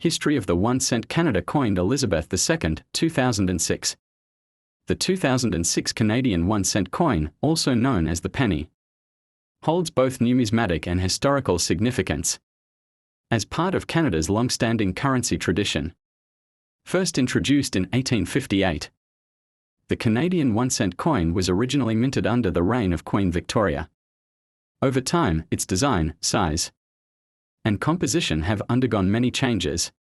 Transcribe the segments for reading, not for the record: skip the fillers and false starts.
History of the 1 cent Canada coined Elizabeth II, 2006. The 2006 Canadian 1 cent coin, also known as the penny, holds both numismatic and historical significance. As part of Canada's long-standing currency tradition, first introduced in 1858, the Canadian 1 cent coin was originally minted under the reign of Queen Victoria. Over time, its design, size, and composition have undergone many changes,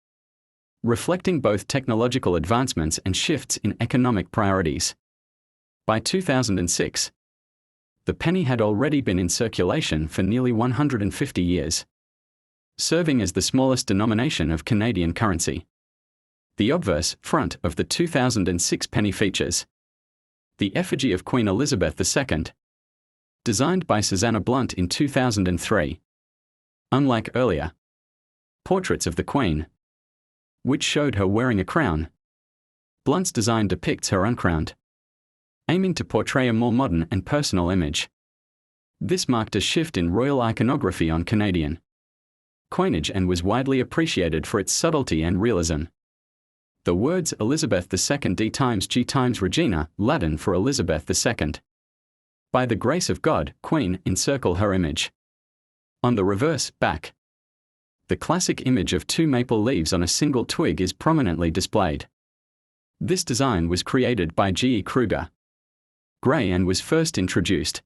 reflecting both technological advancements and shifts in economic priorities. By 2006, the penny had already been in circulation for nearly 150 years, serving as the smallest denomination of Canadian currency. The obverse front of the 2006 penny features the effigy of Queen Elizabeth II, designed by Susanna Blunt in 2003. Unlike earlier portraits of the Queen, which showed her wearing a crown, Blunt's design depicts her uncrowned, aiming to portray a more modern and personal image. This marked a shift in royal iconography on Canadian coinage and was widely appreciated for its subtlety and realism. The words Elizabeth II D times G times Regina, Latin for Elizabeth II, by the grace of God, Queen, encircle her image. On the reverse back, the classic image of two maple leaves on a single twig is prominently displayed. This design was created by G. E. Kruger Gray and was first introduced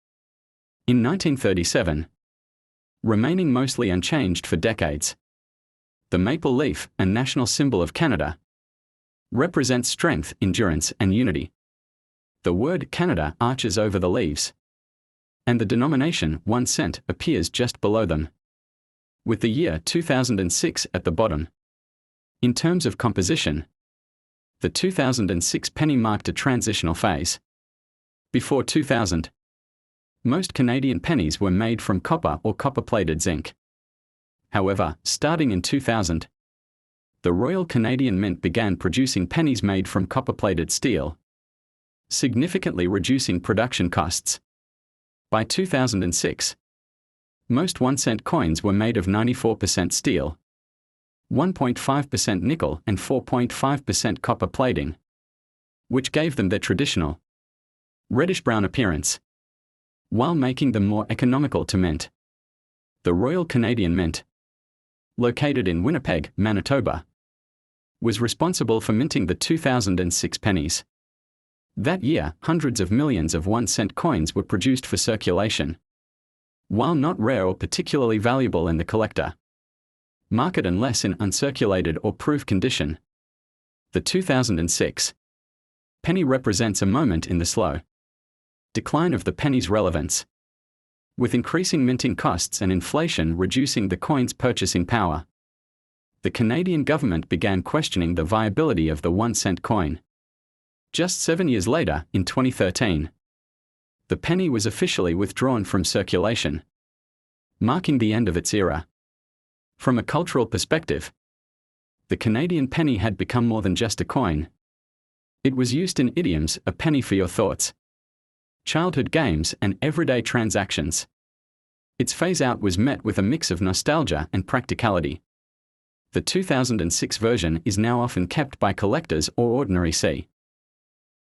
in 1937, remaining mostly unchanged for decades. The maple leaf, a national symbol of Canada, represents strength, endurance, and unity. The word Canada arches over the leaves, and the denomination 1 cent appears just below them, with the year 2006 at the bottom. In terms of composition, the 2006 penny marked a transitional phase. Before 2000, most Canadian pennies were made from copper or copper-plated zinc. However, starting in 2000, the Royal Canadian Mint began producing pennies made from copper-plated steel, significantly reducing production costs. By 2006, most 1 cent coins were made of 94% steel, 1.5% nickel and 4.5% copper plating, which gave them their traditional reddish-brown appearance, while making them more economical to mint. The Royal Canadian Mint, located in Winnipeg, Manitoba, was responsible for minting the 2006 pennies. That year, hundreds of millions of 1 cent coins were produced for circulation. While not rare or particularly valuable in the collector market unless in uncirculated or proof condition, the 2006 penny represents a moment in the slow decline of the penny's relevance, with increasing minting costs and inflation reducing the coin's purchasing power. The Canadian government began questioning the viability of the 1 cent coin. Just 7 years later, in 2013, the penny was officially withdrawn from circulation, marking the end of its era. From a cultural perspective, the Canadian penny had become more than just a coin. It was used in idioms, a penny for your thoughts, childhood games, and everyday transactions. Its phase-out was met with a mix of nostalgia and practicality. The 2006 version is now often kept by collectors or ordinary C.